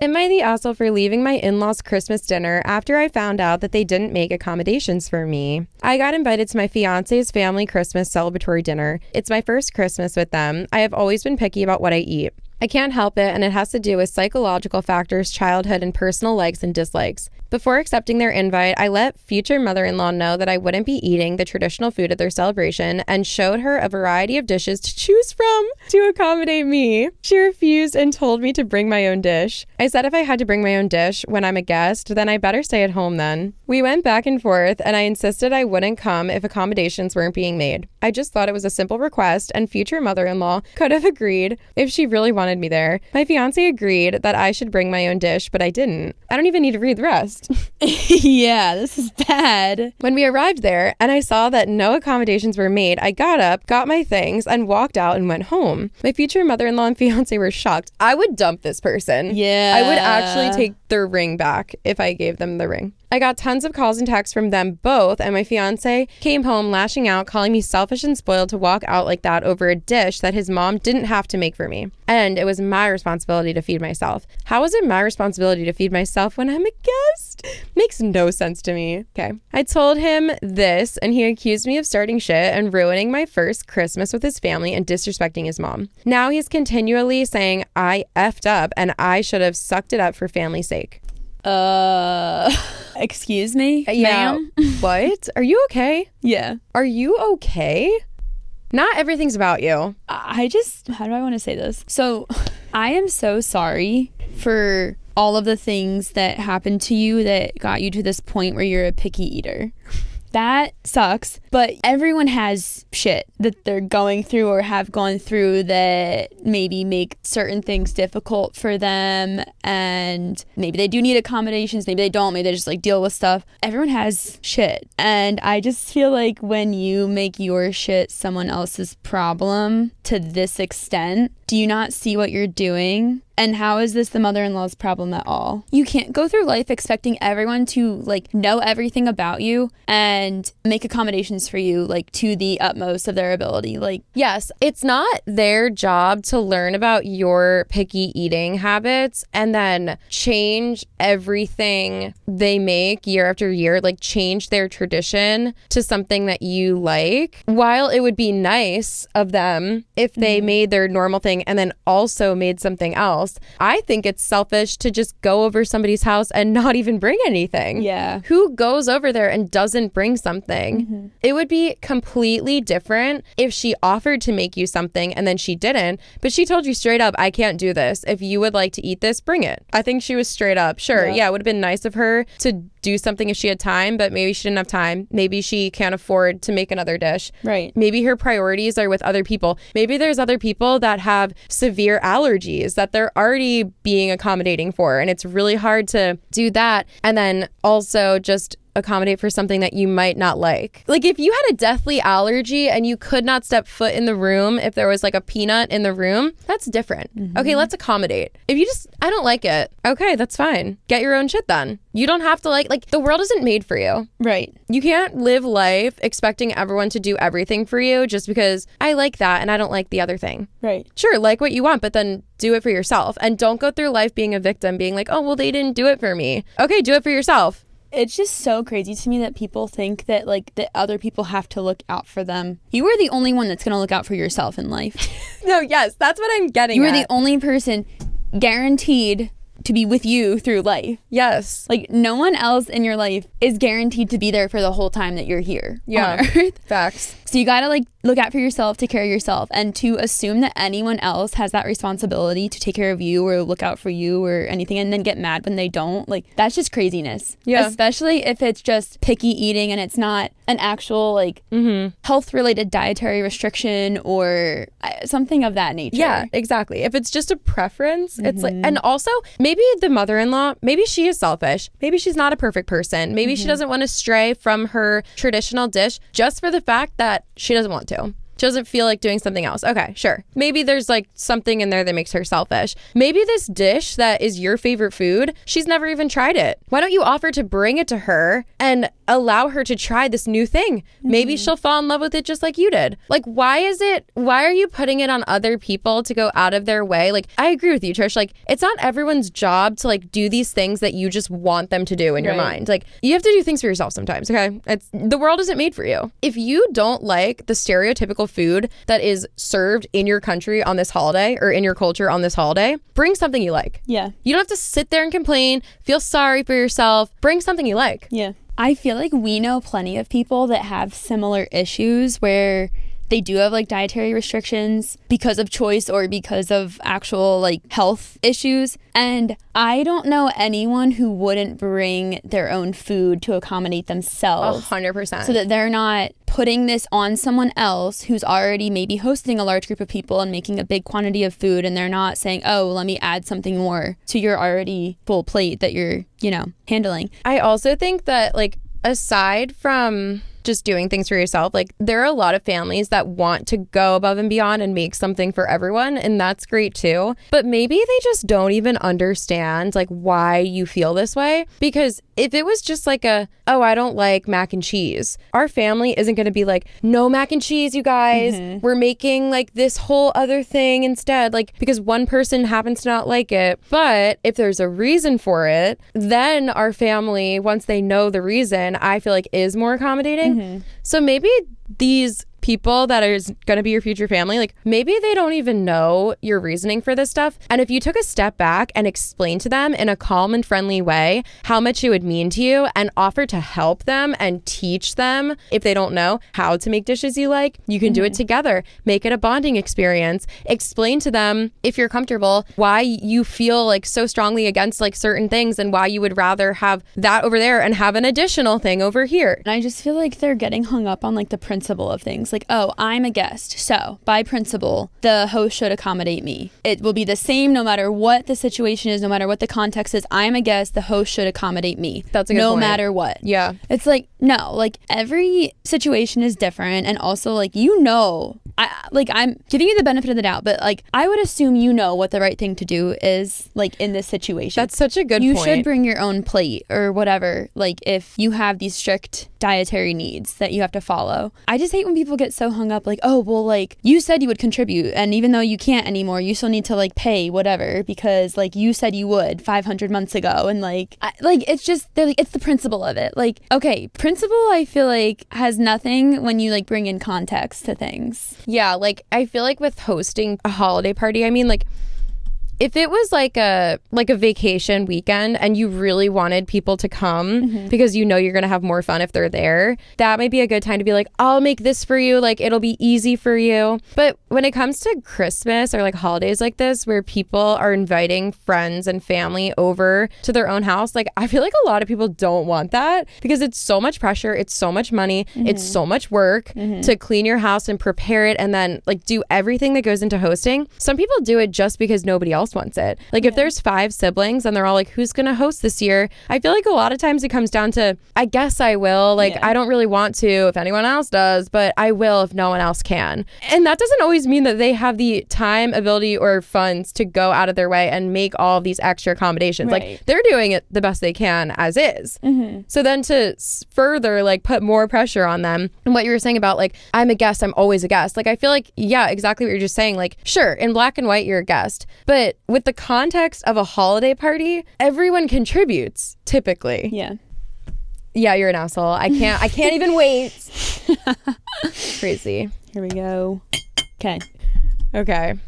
Am I the asshole for leaving my in-laws' Christmas dinner after I found out that they didn't make accommodations for me? I got invited to my fiance's family Christmas celebratory dinner. It's my first Christmas with them. I have always been picky about what I eat. I can't help it, and it has to do with psychological factors, childhood, and personal likes and dislikes. Before accepting their invite, I let future mother-in-law know that I wouldn't be eating the traditional food at their celebration and showed her a variety of dishes to choose from to accommodate me. She refused and told me to bring my own dish. I said if I had to bring my own dish when I'm a guest, then I better stay at home then. We went back and forth, and I insisted I wouldn't come if accommodations weren't being made. I just thought it was a simple request, and future mother-in-law could have agreed if she really wanted me there. My fiance agreed that I should bring my own dish, but I didn't. I don't even need to read the rest. Yeah, this is bad. When we arrived there and I saw that no accommodations were made, I got up, got my things, and walked out and went home. My future mother-in-law and fiance were shocked. I would dump this person. Yeah. I would actually take their ring back if I gave them the ring. I got tons of calls and texts from them both, and my fiance came home lashing out, calling me selfish and spoiled to walk out like that over a dish that his mom didn't have to make for me. And it was my responsibility to feed myself. How is it my responsibility to feed myself when I'm a guest? Makes no sense to me. Okay. I told him this, and he accused me of starting shit and ruining my first Christmas with his family and disrespecting his mom. Now he's continually saying I effed up and I should have sucked it up for family's sake. Excuse me? Yeah. Ma'am? What? Are you okay? Yeah. Are you okay? Not everything's about you. How do I want to say this? So, I am so sorry for all of the things that happened to you that got you to this point where you're a picky eater. That sucks, but everyone has shit that they're going through or have gone through that maybe make certain things difficult for them, and maybe they do need accommodations, maybe they don't, maybe they just like deal with stuff. Everyone has shit, and I just feel like when you make your shit someone else's problem to this extent, do you not see what you're doing? And how is this the mother-in-law's problem at all? You can't go through life expecting everyone to like know everything about you and make accommodations for you like to the utmost of their ability. Like, yes, it's not their job to learn about your picky eating habits and then change everything they make year after year, like change their tradition to something that you like. While it would be nice of them if they made their normal thing and then also made something else, I think it's selfish to just go over somebody's house and not even bring anything. Yeah. Who goes over there and doesn't bring something? Mm-hmm. It would be completely different if she offered to make you something and then she didn't, but she told you straight up, I can't do this. If you would like to eat this, bring it. I think she was straight up. Sure, yeah, it would have been nice of her to do something if she had time, but maybe she didn't have time. Maybe she can't afford to make another dish. Right. Maybe her priorities are with other people. Maybe there's other people that have severe allergies that they're already being accommodating for, and it's really hard to do that and then also just accommodate for something that you might not like. Like if you had a deathly allergy and you could not step foot in the room if there was like a peanut in the room, that's different. Mm-hmm. Okay, let's accommodate. If you just, I don't like it, okay, that's fine. Get your own shit then. You don't have to like the world isn't made for you. Right. You can't live life expecting everyone to do everything for you just because I like that and I don't like the other thing. Right. Sure, like what you want, but then do it for yourself. And don't go through life being a victim, being like, oh, well, they didn't do it for me. Okay, do it for yourself. It's just so crazy to me that people think that like that other people have to look out for them. You are the only one that's going to look out for yourself in life. No, yes, that's what I'm getting You at. are the only person guaranteed to be with you through life. Yes. Like no one else in your life is guaranteed to be there for the whole time that you're here on Earth. Facts. So you gotta like look out for yourself, take care of yourself, and to assume that anyone else has that responsibility to take care of you or look out for you or anything and then get mad when they don't, like that's just craziness. Yeah. Especially if it's just picky eating and it's not an actual like health related dietary restriction or something of that nature. Yeah, exactly. If it's just a preference, it's like, and also maybe the mother-in-law, maybe she is selfish. Maybe she's not a perfect person. Maybe she doesn't want to stray from her traditional dish just for the fact that she doesn't want to. She doesn't feel like doing something else. Okay, sure. Maybe there's like something in there that makes her selfish. Maybe this dish that is your favorite food, she's never even tried it. Why don't you offer to bring it to her and allow her to try this new thing. Maybe she'll fall in love with it just like you did. Like, why are you putting it on other people to go out of their way? Like, I agree with you, Trish. Like, it's not everyone's job to like do these things that you just want them to do in your mind. Like, you have to do things for yourself sometimes, okay? The world isn't made for you. If you don't like the stereotypical food that is served in your country on this holiday or in your culture on this holiday, bring something you like. Yeah. You don't have to sit there and complain, feel sorry for yourself. Bring something you like. Yeah. I feel like we know plenty of people that have similar issues where they do have like dietary restrictions because of choice or because of actual like health issues. And I don't know anyone who wouldn't bring their own food to accommodate themselves. 100%. So that they're not putting this on someone else who's already maybe hosting a large group of people and making a big quantity of food. And they're not saying, oh, let me add something more to your already full plate that you're, handling. I also think that like aside from just doing things for yourself, like there are a lot of families that want to go above and beyond and make something for everyone, and that's great too. But maybe they just don't even understand like why you feel this way, because if it was just like I don't like mac and cheese, our family isn't going to be like, no mac and cheese, you guys, we're making like this whole other thing instead, like because one person happens to not like it. But if there's a reason for it, then our family, once they know the reason, I feel like is more accommodating. So maybe these people that are going to be your future family, like maybe they don't even know your reasoning for this stuff. And if you took a step back and explained to them in a calm and friendly way how much it would mean to you and offer to help them and teach them, if they don't know how to make dishes you like, you can do it together. Make it a bonding experience. Explain to them, if you're comfortable, why you feel like so strongly against like certain things and why you would rather have that over there and have an additional thing over here. And I just feel like they're getting hung up on like the principle of things. Like, oh, I'm a guest, so by principle, the host should accommodate me. It will be the same no matter what the situation is, no matter what the context is. I'm a guest, the host should accommodate me. That's a good point. No point. matter what. Yeah. It's like, no, like every situation is different. And also like, I'm giving you the benefit of the doubt, but like, I would assume what the right thing to do is like in this situation. That's such a good point. You should bring your own plate or whatever, like if you have these strict dietary needs that you have to follow. I just hate when people get so hung up like, oh, well, like you said you would contribute, and even though you can't anymore, you still need to like pay whatever because like you said you would 500 months ago. And it's just, they're like, it's the principle of it. Like, okay, principle I feel like has nothing when you like bring in context to things. Yeah, like I feel like with hosting a holiday party, I mean, like if it was like a vacation weekend and you really wanted people to come because you're going to have more fun if they're there, that might be a good time to be like, I'll make this for you. Like, it'll be easy for you. But when it comes to Christmas or like holidays like this, where people are inviting friends and family over to their own house, like I feel like a lot of people don't want that because it's so much pressure. It's so much money. It's so much work to clean your house and prepare it and then like do everything that goes into hosting. Some people do it just because nobody else wants it. Like if there's 5 siblings and they're all like, who's gonna host this year? I feel like a lot of times it comes down to, I guess I will. Like I don't really want to if anyone else does, but I will if no one else can. And that doesn't always mean that they have the time, ability, or funds to go out of their way and make all of these extra accommodations. Like they're doing it the best they can as is. So then to further like put more pressure on them, and what you were saying about like, I'm a guest, I'm always a guest. Like I feel like, yeah, exactly what you're just saying. Like sure, in black and white, you're a guest, but with the context of a holiday party, everyone contributes typically. Yeah, you're an asshole. I can't even wait. Crazy. Here we go. Okay.